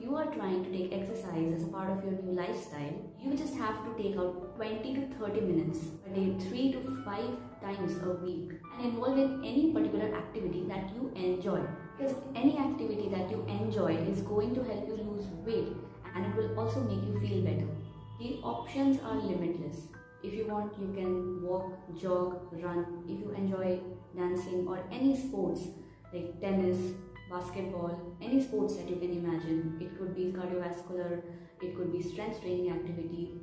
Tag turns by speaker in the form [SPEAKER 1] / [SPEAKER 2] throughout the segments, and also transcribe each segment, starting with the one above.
[SPEAKER 1] you are trying to take exercise as a part of your new lifestyle, you just have to take out 20 to 30 minutes a day, 3 to 5 times a week, and involve in any particular activity that you enjoy. Because any activity that you enjoy is going to help you lose weight, and it will also make you feel better. The options are limitless. If you want, you can walk, jog, run. If you enjoy dancing or any sports like tennis, basketball, any sports that you can imagine. It could be cardiovascular, it could be strength training activity.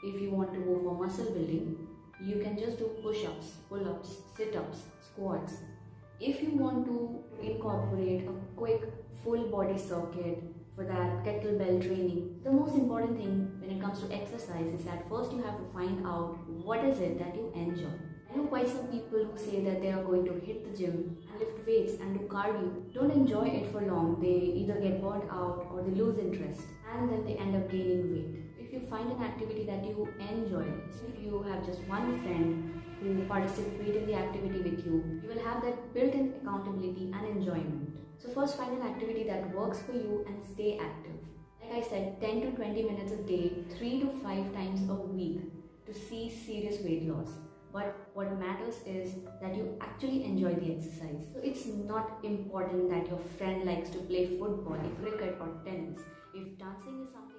[SPEAKER 1] If you want to go for muscle building, you can just do push-ups, pull-ups, sit-ups, squats. If you want to incorporate a quick full body circuit, for that kettlebell training, the most important thing when it comes to exercise is that first you have to find out what is it that you enjoy. I know quite some people who say that they are going to hit the gym and lift weights and do cardio, don't enjoy it for long. They either get burnt out or they lose interest, and then they end up gaining weight. If you find an activity that you enjoy, if you have just one friend who participates in the activity with you, you will have that built-in accountability and enjoyment. So first find an activity that works for you and stay active. Like I said, 10 to 20 minutes a day, 3 to 5 times a week to see serious weight loss. But what matters is that you actually enjoy the exercise. So it's not important that your friend likes to play football, cricket or tennis. If dancing is something